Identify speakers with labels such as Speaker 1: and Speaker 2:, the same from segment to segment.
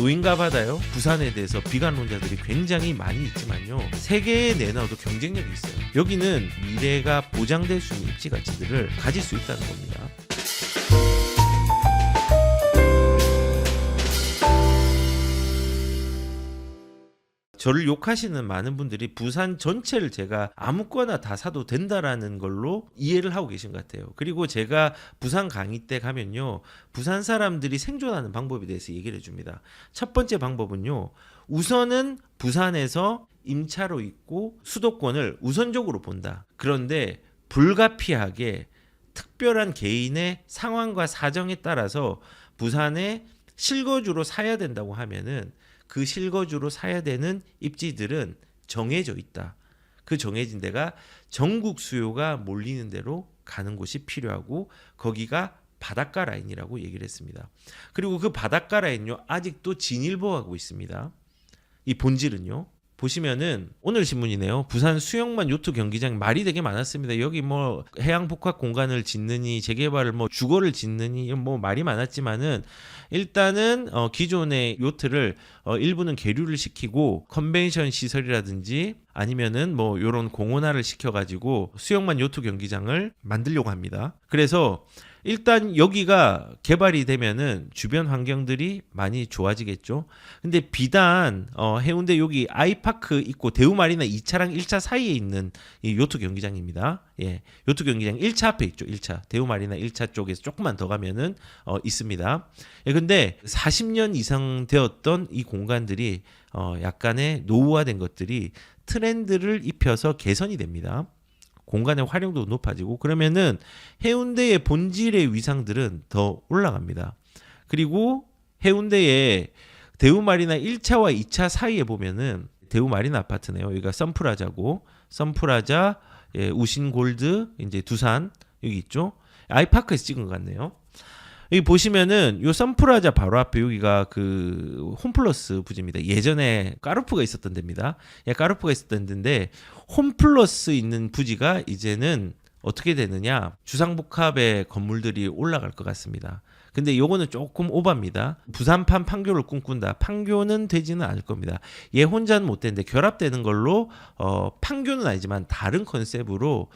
Speaker 1: 노인가 받아요. 부산에 대해서 비관론자들이 굉장히 많이 있지만요. 세계에 내놔도 경쟁력이 있어요. 여기는 미래가 보장될 수 있는 입지 가치들을 가질 수 있다는 겁니다. 저를 욕하시는 많은 분들이 부산 전체를 제가 아무거나 다 사도 된다라는 걸로 이해를 하고 계신 것 같아요. 그리고 제가 부산 강의 때 가면요, 부산 사람들이 생존하는 방법에 대해서 얘기를 해줍니다. 첫 번째 방법은요, 우선은 부산에서 임차로 있고 수도권을 우선적으로 본다. 그런데 불가피하게 특별한 개인의 상황과 사정에 따라서 부산에 실거주로 사야 된다고 하면은 그 실거주로 사야 되는 입지들은 정해져 있다. 그 정해진 데가 전국 수요가 몰리는 대로 가는 곳이 필요하고 거기가 바닷가 라인이라고 얘기를 했습니다. 그리고 그 바닷가 라인요, 아직도 진일보하고 있습니다. 이 본질은요. 보시면은 오늘 신문이네요. 부산 수영만 요트 경기장 말이 되게 많았습니다. 여기 뭐 해양 복합 공간을 짓느니 재개발을 뭐 주거를 짓느니 뭐 말이 많았지만은 일단은 기존의 요트를 일부는 계류를 시키고 컨벤션 시설이라든지 아니면은 뭐 요런 공원화를 시켜가지고 수영만 요트 경기장을 만들려고 합니다. 그래서 일단 여기가 개발이 되면은 주변 환경들이 많이 좋아지겠죠. 근데 비단 해운대 여기 아이파크 있고 대우마리나 2차랑 1차 사이에 있는 이 요트 경기장입니다. 예, 요트 경기장 1차 앞에 있죠. 1차 대우마리나 1차 쪽에서 조금만 더 가면은 있습니다. 예, 근데 40년 이상 되었던 이 공간들이 약간의 노후화된 것들이 트렌드를 입혀서 개선이 됩니다. 공간의 활용도 높아지고 그러면은 해운대의 본질의 위상들은 더 올라갑니다. 그리고 해운대의 대우마리나 1차와 2차 사이에 보면은 대우마리나 아파트네요. 여기가 선프라자고 선프라자, 예, 우신골드, 이제 두산 여기 있죠. 아이파크에서 찍은 것 같네요. 여기 보시면은 요 선프라자 바로 앞에 여기가 그 홈플러스 부지입니다. 예전에 까르프가 있었던 데입니다. 예, 까르프가 있었던 데인데 홈플러스 있는 부지가 이제는 어떻게 되느냐, 주상복합의 건물들이 올라갈 것 같습니다. 근데 요거는 조금 오바입니다. 부산판 판교를 꿈꾼다. 판교는 되지는 않을 겁니다. 얘 혼자는 못 되는데 결합되는 걸로 판교는 아니지만 다른 컨셉으로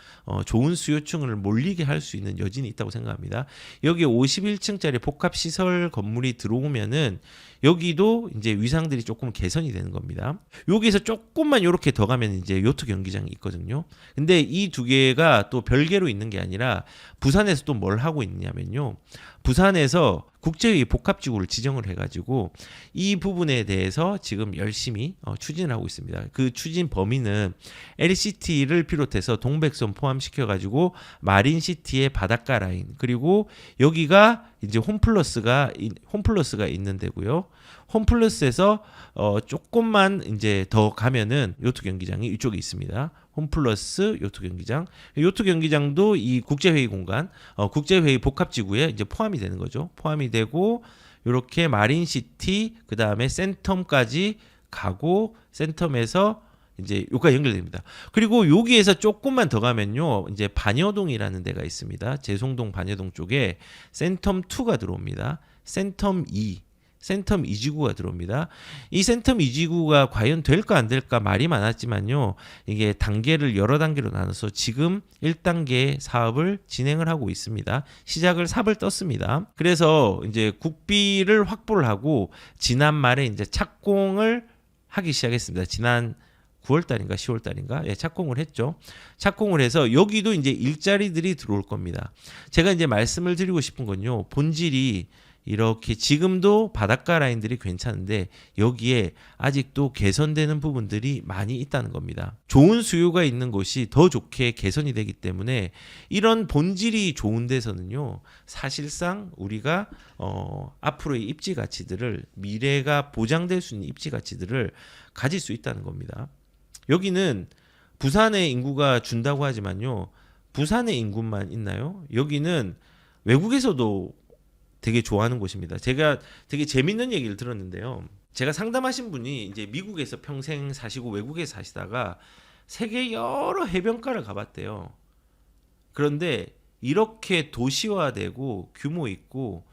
Speaker 1: 좋은 수요층을 몰리게 할 수 있는 여진이 있다고 생각합니다. 여기 51층짜리 복합시설 건물이 들어오면은 여기도 이제 위상들이 조금 개선이 되는 겁니다. 여기서 조금만 이렇게 더 가면 이제 요트 경기장이 있거든요. 근데 이 두 개가 또 별개로 있는 게 아니라 부산에서 또 뭘 하고 있냐면요. 부산에서 국제회의 복합지구를 지정을 해가지고 이 부분에 대해서 지금 열심히 추진을 하고 있습니다. 그 추진 범위는 LCT를 비롯해서 동백섬 포함시켜가지고 마린시티의 바닷가 라인, 그리고 여기가 이제 홈플러스가 있는 데고요. 홈플러스에서 조금만 이제 더 가면은 요트 경기장이 이쪽에 있습니다. 홈플러스 요트 경기장. 요트 경기장도 이 국제회의 공간, 국제회의 복합지구에 이제 포함이 되는 거죠. 포함이 되고 이렇게 마린시티, 그 다음에 센텀까지 가고 센텀에서 이제 여기가 연결됩니다. 그리고 여기에서 조금만 더 가면요, 이제 반여동이라는 데가 있습니다. 제송동 반여동 쪽에 센텀 2가 들어옵니다. 센텀 2. 센텀 2지구가 들어옵니다. 이 센텀 2지구가 과연 될까 안 될까 말이 많았지만요. 이게 단계를 여러 단계로 나눠서 지금 1단계 사업을 진행을 하고 있습니다. 시작을 삽을 떴습니다. 그래서 이제 국비를 확보를 하고 지난 말에 이제 착공을 하기 시작했습니다. 지난 9월달인가 10월달인가, 예, 착공을 했죠. 착공을 해서 여기도 이제 일자리들이 들어올 겁니다. 제가 이제 말씀을 드리고 싶은 건요, 본질이 이렇게 지금도 바닷가 라인들이 괜찮은데 여기에 아직도 개선되는 부분들이 많이 있다는 겁니다. 좋은 수요가 있는 곳이 더 좋게 개선이 되기 때문에 이런 본질이 좋은 데서는요, 사실상 우리가 앞으로의 입지 가치들을, 미래가 보장될 수 있는 입지 가치들을 가질 수 있다는 겁니다. 여기는 부산의 인구가 준다고 하지만요, 부산의 인구만 있나요? 여기는 외국에서도 되게 좋아하는 곳입니다. 제가 되게 재밌는 얘기를 들었는데요. 제가 상담하신 분이 이제 미국에서 평생 사시고 외국에 사시다가 세계 여러 해변가를 가봤대요. 그런데 이렇게 도시화되고 규모 있고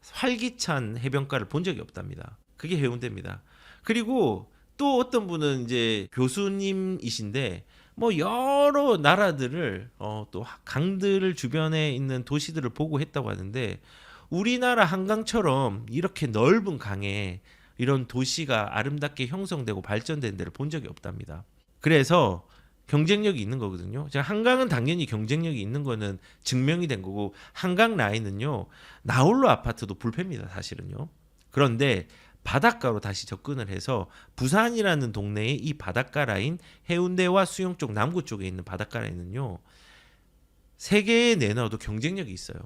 Speaker 1: 활기찬 해변가를 본 적이 없답니다. 그게 해운대입니다. 그리고 또 어떤 분은 이제 교수님이신데 뭐 여러 나라들을 또 강들 주변에 있는 도시들을 보고 했다고 하는데 우리나라 한강처럼 이렇게 넓은 강에 이런 도시가 아름답게 형성되고 발전된 데를 본 적이 없답니다. 그래서 경쟁력이 있는 거거든요. 제가 한강은 당연히 경쟁력이 있는 거는 증명이 된 거고 한강 라인은요. 나홀로 아파트도 불패입니다. 사실은요. 그런데 바닷가로 다시 접근을 해서 부산이라는 동네의 이 바닷가 라인 해운대와 수영 쪽 남구 쪽에 있는 바닷가 라인은요. 세계에 내놔도 경쟁력이 있어요.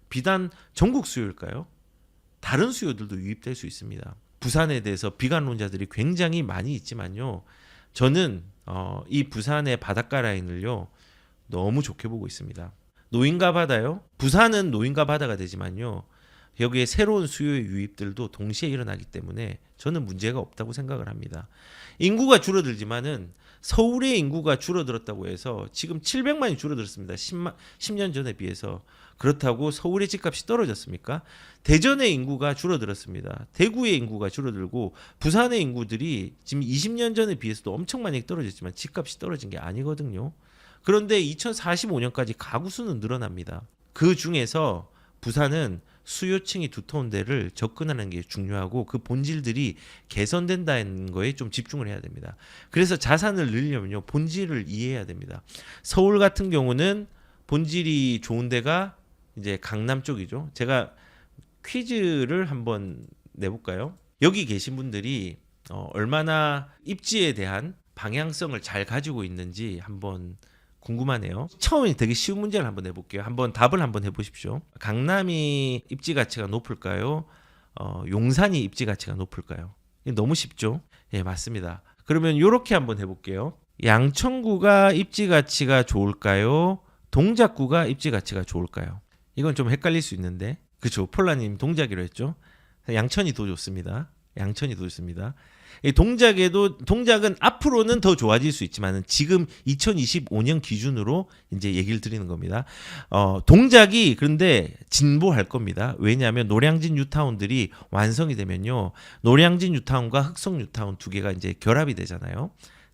Speaker 1: 비단 전국 수요일까요? 다른 수요들도 유입될 수 있습니다. 부산에 대해서 비관론자들이 굉장히 많이 있지만요. 저는 이 부산의 바닷가 라인을요. 너무 좋게 보고 있습니다. 노인가 바다요? 부산은 노인가 바다가 되지만요. 여기에 새로운 수요의 유입들도 동시에 일어나기 때문에 저는 문제가 없다고 생각을 합니다. 인구가 줄어들지만은 서울의 인구가 줄어들었다고 해서 지금 700만이 줄어들었습니다. 10년 전에 비해서. 그렇다고 서울의 집값이 떨어졌습니까? 대전의 인구가 줄어들었습니다. 대구의 인구가 줄어들고 부산의 인구들이 지금 20년 전에 비해서도 엄청 많이 떨어졌지만 집값이 떨어진 게 아니거든요. 그런데 2045년까지 가구 수는 늘어납니다. 그 중에서 부산은 수요층이 두터운 데를 접근하는 게 중요하고 그 본질들이 개선된다는 거에 좀 집중을 해야 됩니다. 그래서 자산을 늘리려면요 본질을 이해해야 됩니다. 서울 같은 경우는 본질이 좋은 데가 이제 강남 쪽이죠. 제가 퀴즈를 한번 내볼까요? 여기 계신 분들이 얼마나 입지에 대한 방향성을 잘 가지고 있는지 한번 궁금하네요. 처음에 되게 쉬운 문제를 한번 내볼게요. 한번 답을 한번 해보십시오. 강남이 입지 가치가 높을까요? 용산이 입지 가치가 높을까요? 너무 쉽죠? 예, 맞습니다. 그러면 이렇게 한번 해볼게요. 양천구가 입지 가치가 좋을까요? 동작구가 입지 가치가 좋을까요? 이건 좀 헷갈릴 수 있는데, 그렇죠? 폴라님 동작이로 했죠? 양천이 더 좋습니다. 양천이 더 좋습니다. 동작은 앞으로는 더 좋아질 수 있지만 지금 2025년 기준으로 이제 얘기를 드리는 겁니다. 동작이 그런데 진보할 겁니다. 왜냐하면 노량진 뉴타운들이 완성이 되면요, 노량진 뉴타운과 흑성 뉴타운 두 개가 이제 결합이 되잖아요.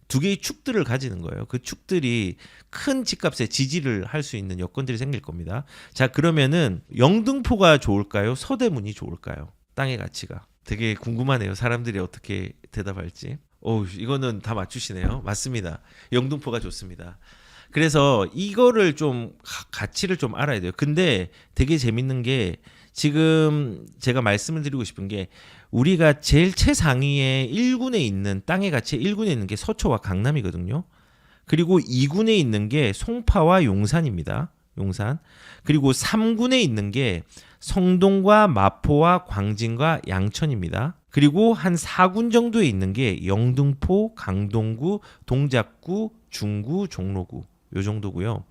Speaker 1: 두 개의 축들을 가지는 거예요. 그 축들이 큰 집값에 지지를 할 수 있는 여건들이 생길 겁니다. 자, 그러면은 영등포가 좋을까요? 서대문이 좋을까요? 땅의 가치가. 되게 궁금하네요. 사람들이 어떻게 대답할지. 이거는 다 맞추시네요. 맞습니다. 영등포가 좋습니다. 그래서 이거를 좀 가치를 좀 알아야 돼요. 근데 되게 재밌는 게 지금 제가 말씀을 드리고 싶은 게 우리가 제일 최상위에 1군에 있는 땅의 가치 1군에 있는 게 서초와 강남이거든요. 그리고 2군에 있는 게 송파와 용산입니다. 용산. 그리고 3군에 있는 게 성동과 마포와 광진과 양천입니다. 그리고 한 4군 정도에 있는 게 영등포, 강동구, 동작구, 중구, 종로구 요 정도고요.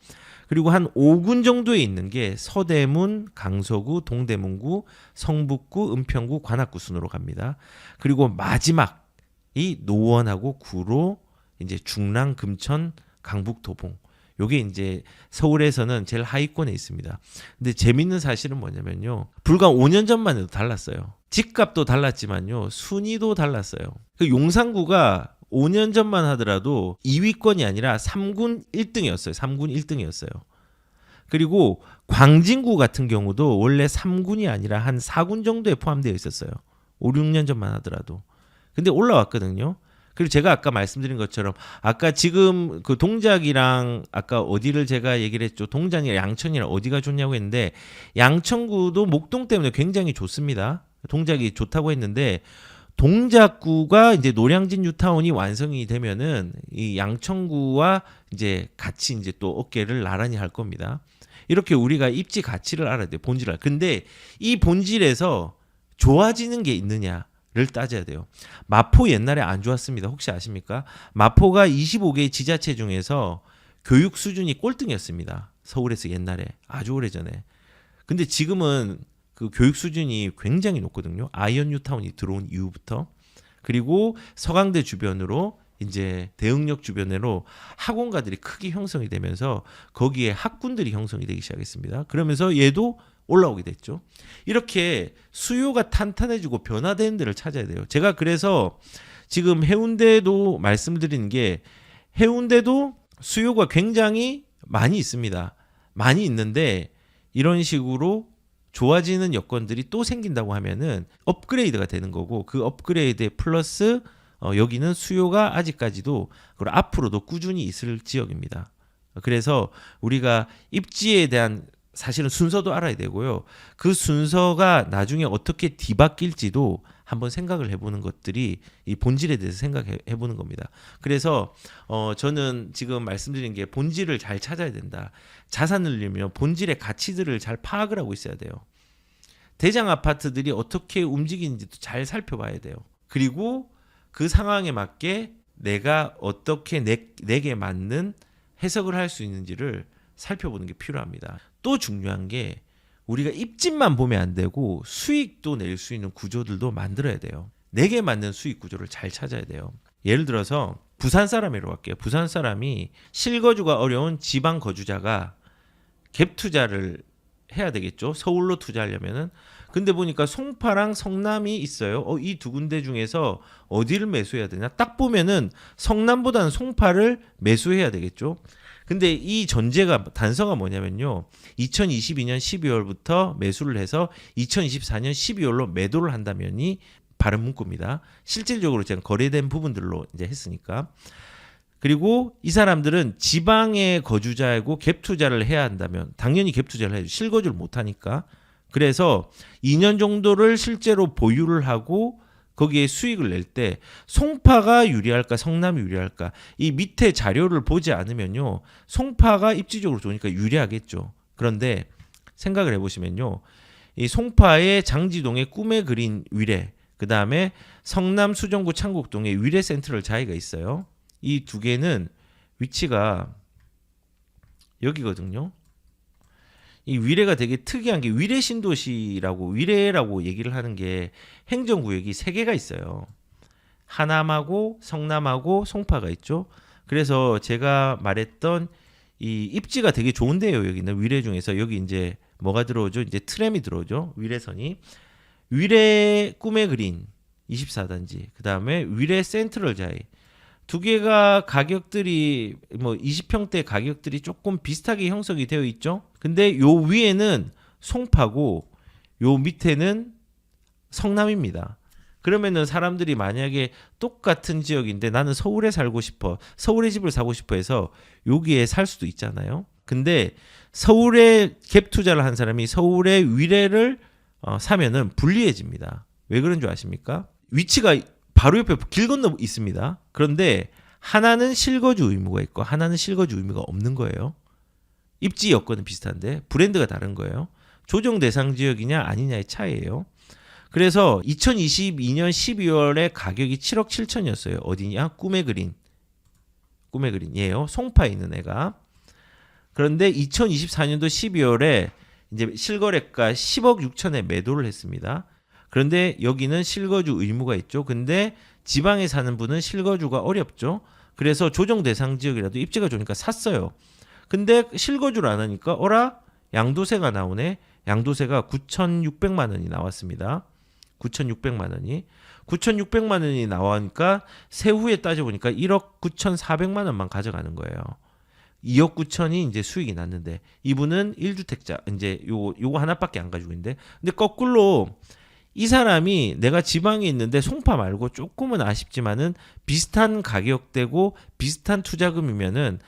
Speaker 1: 그리고 한 5군 정도에 있는 게 서대문, 강서구, 동대문구, 성북구, 은평구, 관악구 순으로 갑니다. 그리고 마지막이 노원하고 구로, 이제 중랑, 금천, 강북, 도봉. 요게 이제 서울에서는 제일 하위권에 있습니다. 근데 재밌는 사실은 뭐냐면요. 불과 5년 전만 해도 달랐어요. 집값도 달랐지만요. 순위도 달랐어요. 그 용산구가 5년 전만 하더라도 2위권이 아니라 3군 1등이었어요. 3군 1등이었어요. 그리고 광진구 같은 경우도 원래 3군이 아니라 한 4군 정도에 포함되어 있었어요. 5, 6년 전만 하더라도. 근데 올라왔거든요. 그리고 제가 아까 말씀드린 것처럼 아까 지금 그 동작이랑 아까 어디를 제가 얘기를 했죠. 동작이랑 양천이랑 어디가 좋냐고 했는데 양천구도 목동 때문에 굉장히 좋습니다. 동작이 좋다고 했는데 동작구가 이제 노량진 뉴타운이 완성이 되면은 이 양천구와 이제 같이 이제 또 어깨를 나란히 할 겁니다. 이렇게 우리가 입지 가치를 알아야 돼요. 본질을. 근데 이 본질에서 좋아지는 게 있느냐를 따져야 돼요. 마포 옛날에 안 좋았습니다. 혹시 아십니까? 마포가 25개의 지자체 중에서 교육 수준이 꼴등이었습니다. 서울에서 옛날에 아주 오래전에. 근데 지금은 그 교육 수준이 굉장히 높거든요. 아이언 뉴타운이 들어온 이후부터. 그리고 서강대 주변으로 이제 대흥역 주변으로 학원가들이 크게 형성이 되면서 거기에 학군들이 형성이 되기 시작했습니다. 그러면서 얘도 올라오게 됐죠. 이렇게 수요가 탄탄해지고 변화되는 데를 찾아야 돼요. 제가 그래서 지금 해운대도 말씀드리는 게 해운대도 수요가 굉장히 많이 있습니다. 많이 있는데 이런 식으로 좋아지는 여건들이 또 생긴다고 하면은 업그레이드가 되는 거고 그 업그레이드에 플러스 여기는 수요가 아직까지도 그리고 앞으로도 꾸준히 있을 지역입니다. 그래서 우리가 입지에 대한 사실은 순서도 알아야 되고요. 그 순서가 나중에 어떻게 뒤바뀔지도 한번 생각을 해보는 것들이 이 본질에 대해서 생각해보는 겁니다. 그래서 저는 지금 말씀드린 게 본질을 잘 찾아야 된다. 자산을 늘리면 본질의 가치들을 잘 파악을 하고 있어야 돼요. 대장 아파트들이 어떻게 움직이는지도 잘 살펴봐야 돼요. 그리고 그 상황에 맞게 내가 어떻게 내게 맞는 해석을 할 수 있는지를 살펴보는 게 필요합니다. 또 중요한 게 우리가 입집만 보면 안 되고 수익도 낼 수 있는 구조들도 만들어야 돼요. 내게 맞는 수익 구조를 잘 찾아야 돼요. 예를 들어서 부산 사람으로 갈게요. 부산 사람이 실거주가 어려운 지방 거주자가 갭 투자를 해야 되겠죠. 서울로 투자하려면은. 근데 보니까 송파랑 성남이 있어요. 이 두 군데 중에서 어디를 매수해야 되냐? 딱 보면은 성남보다는 송파를 매수해야 되겠죠. 근데 이 전제가 단서가 뭐냐면요. 2022년 12월부터 매수를 해서 2024년 12월로 매도를 한다면이 바른 문구입니다. 실질적으로 제가 거래된 부분들로 이제 했으니까. 그리고 이 사람들은 지방의 거주자이고 갭 투자를 해야 한다면 당연히 갭 투자를 해야죠. 실거주를 못 하니까. 그래서 2년 정도를 실제로 보유를 하고 거기에 수익을 낼 때 송파가 유리할까 성남이 유리할까 이 밑에 자료를 보지 않으면요 송파가 입지적으로 좋으니까 유리하겠죠. 그런데 생각을 해보시면요 이 송파의 장지동의 꿈에 그린 위례 그 다음에 성남 수정구 창곡동에 위례 센트럴 자이가 있어요. 이 두 개는 위치가 여기거든요. 이 위례가 되게 특이한 게 위례 신도시라고 위례라고 얘기를 하는 게 행정구역이 3개가 있어요. 하남하고 성남하고 송파가 있죠. 그래서 제가 말했던 이 입지가 되게 좋은데요. 여기는 위례 중에서 여기 이제 뭐가 들어오죠? 이제 트램이 들어오죠. 위례선이. 위례 꿈의 그린 24단지. 그다음에 위례 센트럴 자이. 두 개가 가격들이 뭐 20평대 가격들이 조금 비슷하게 형성이 되어 있죠. 근데 요 위에는 송파고 요 밑에는 성남입니다. 그러면은 사람들이 만약에 똑같은 지역인데 나는 서울에 살고 싶어. 서울에 집을 사고 싶어 해서 여기에 살 수도 있잖아요. 근데 서울에 갭 투자를 한 사람이 서울의 위례를 사면은 불리해집니다. 왜 그런 줄 아십니까? 위치가 바로 옆에 길 건너 있습니다. 그런데 하나는 실거주 의무가 있고 하나는 실거주 의무가 없는 거예요. 입지 여건은 비슷한데 브랜드가 다른 거예요. 조정 대상 지역이냐 아니냐의 차이예요. 그래서 2022년 12월에 가격이 7억 7천이었어요. 어디냐? 꿈의 그린이에요. 송파에 있는 애가. 그런데 2024년도 12월에 이제 실거래가 10억 6천에 매도를 했습니다. 그런데 여기는 실거주 의무가 있죠. 근데 지방에 사는 분은 실거주가 어렵죠. 그래서 조정 대상 지역이라도 입지가 좋으니까 샀어요. 근데 실거주를 안 하니까 양도세가 나오네. 양도세가 9,600만 원이 나왔습니다. 9,600만 원이. 9,600만 원이 나오니까 세후에 따져보니까 1억 9,400만 원만 가져가는 거예요. 2억 9천이 이제 수익이 났는데 이분은 1주택자 이제 요거 하나밖에 안 가지고 있는데 근데 거꾸로 이 사람이 내가 지방에 있는데 송파 말고 조금은 아쉽지만은 비슷한 가격대고 비슷한 투자금이면은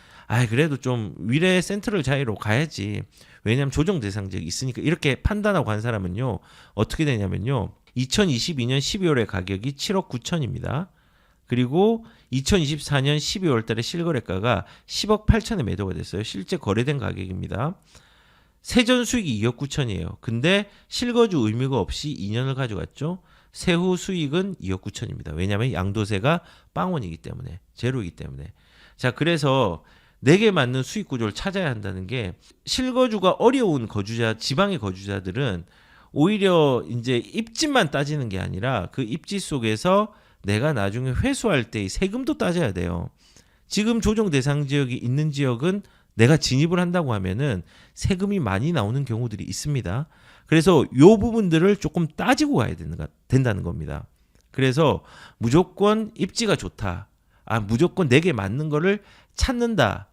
Speaker 1: 그래도 좀 위례 센트럴 자이로 가야지. 왜냐하면 조정 대상 지역이 있으니까 이렇게 판단하고 간 사람은요. 어떻게 되냐면요. 2022년 12월에 가격이 7억 9천입니다. 그리고 2024년 12월 달에 실거래가가 10억 8천에 매도가 됐어요. 실제 거래된 가격입니다. 세전 수익이 2억 9천이에요. 근데 실거주 의무가 없이 2년을 가져갔죠. 세후 수익은 2억 9천입니다. 왜냐하면 양도세가 빵원이기 때문에 제로이기 때문에. 자, 그래서 내게 맞는 수익 구조를 찾아야 한다는 게 실거주가 어려운 거주자, 지방의 거주자들은 오히려 이제 입지만 따지는 게 아니라 그 입지 속에서 내가 나중에 회수할 때의 세금도 따져야 돼요. 지금 조정 대상 지역이 있는 지역은 내가 진입을 한다고 하면은 세금이 많이 나오는 경우들이 있습니다. 그래서 요 부분들을 조금 따지고 가야 된다는 겁니다. 그래서 무조건 입지가 좋다. 무조건 내게 맞는 거를 찾는다가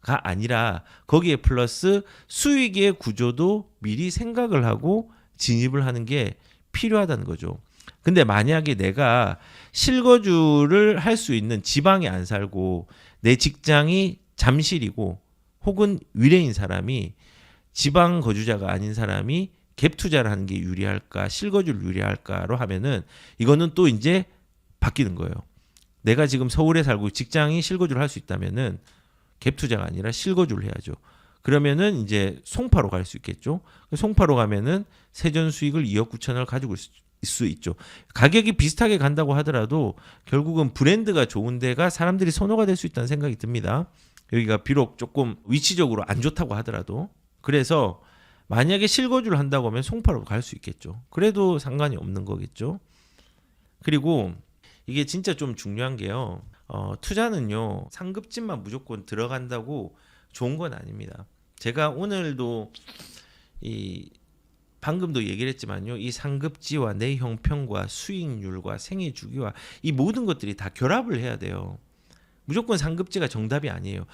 Speaker 1: 아니라 거기에 플러스 수익의 구조도 미리 생각을 하고 진입을 하는 게 필요하다는 거죠. 근데 만약에 내가 실거주를 할 수 있는 지방에 안 살고 내 직장이 잠실이고 혹은 위례인 사람이 지방 거주자가 아닌 사람이 갭 투자를 하는 게 유리할까 실거주를 유리할까로 하면은 이거는 또 이제 바뀌는 거예요. 내가 지금 서울에 살고 직장이 실거주를 할 수 있다면은 갭 투자가 아니라 실거주를 해야죠. 그러면은 이제 송파로 갈 수 있겠죠. 송파로 가면은 세전 수익을 2억 9천을 가지고 있을 수 있죠. 가격이 비슷하게 간다고 하더라도 결국은 브랜드가 좋은 데가 사람들이 선호가 될 수 있다는 생각이 듭니다. 여기가 비록 조금 위치적으로 안 좋다고 하더라도. 그래서 만약에 실거주를 한다고 하면 송파로 갈 수 있겠죠. 그래도 상관이 없는 거겠죠. 그리고 이게 진짜 좀 중요한 게요. 투자는요. 상급집만 무조건 들어간다고 좋은 건 아닙니다. 제가 오늘도 방금도 얘기를 했지만요. 이 상급지와 내 형평과 수익률과 생애 주기와 이 모든 것들이 다 결합을 해야 돼요. 무조건 상급지가 정답이 아니에요.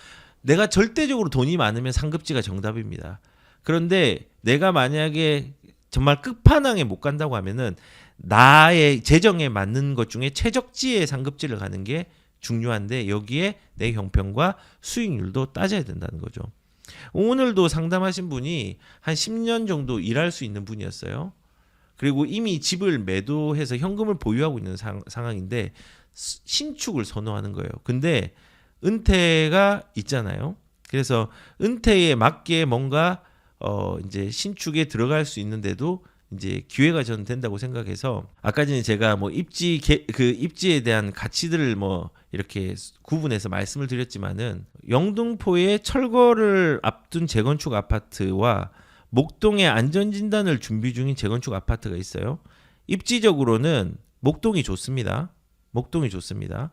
Speaker 1: 내가 절대적으로 돈이 많으면 상급지가 정답입니다. 그런데 내가 만약에 정말 끝판왕에 못 간다고 하면은 나의 재정에 맞는 것 중에 최적지의 상급지를 가는 게 중요한데 여기에 내 형평과 수익률도 따져야 된다는 거죠. 오늘도 상담하신 분이 한 10년 정도 일할 수 있는 분이었어요. 그리고 이미 집을 매도해서 현금을 보유하고 있는 상황인데 신축을 선호하는 거예요. 근데 은퇴가 있잖아요. 그래서 은퇴에 맞게 뭔가 이제 신축에 들어갈 수 있는데도 이제 기회가 저는 된다고 생각해서 아까 전에 제가 뭐 입지에 대한 가치들을 뭐 이렇게 구분해서 말씀을 드렸지만은 영등포의 철거를 앞둔 재건축 아파트와 목동의 안전진단을 준비 중인 재건축 아파트가 있어요. 입지적으로는 목동이 좋습니다. 목동이 좋습니다.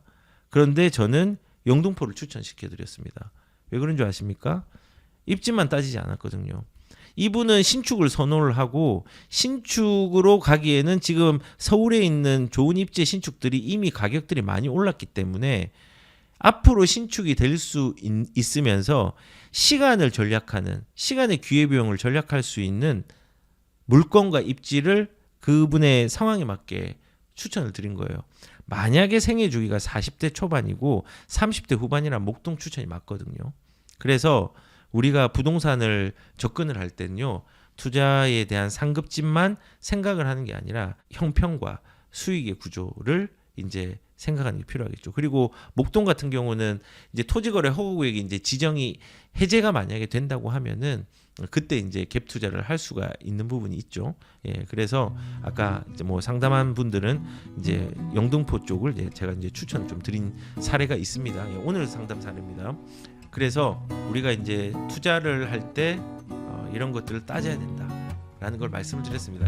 Speaker 1: 그런데 저는 영등포를 추천시켜 드렸습니다. 왜 그런 줄 아십니까? 입지만 따지지 않았거든요. 이분은 신축을 선호를 하고 신축으로 가기에는 지금 서울에 있는 좋은 입지 신축들이 이미 가격들이 많이 올랐기 때문에 앞으로 신축이 될 수 있으면서 시간을 절약하는 시간의 기회비용을 절약할 수 있는 물건과 입지를 그분의 상황에 맞게 추천을 드린 거예요. 만약에 생애 주기가 40대 초반이고 30대 후반이란 목동 추천이 맞거든요. 그래서 우리가 부동산을 접근을 할 때는요. 투자에 대한 상급집만 생각을 하는 게 아니라 형평과 수익의 구조를 이제 생각하는 게 필요하겠죠. 그리고 목동 같은 경우는 이제 토지거래 허가구역이 이제 지정이 해제가 만약에 된다고 하면은 그때 이제 갭 투자를 할 수가 있는 부분이 있죠. 예, 그래서 아까 이제 뭐 상담한 분들은 이제 영등포 쪽을 제가 이제 추천을 좀 드린 사례가 있습니다. 예, 오늘 상담 사례입니다. 그래서 우리가 이제 투자를 할 때 이런 것들을 따져야 된다라는 걸 말씀을 드렸습니다.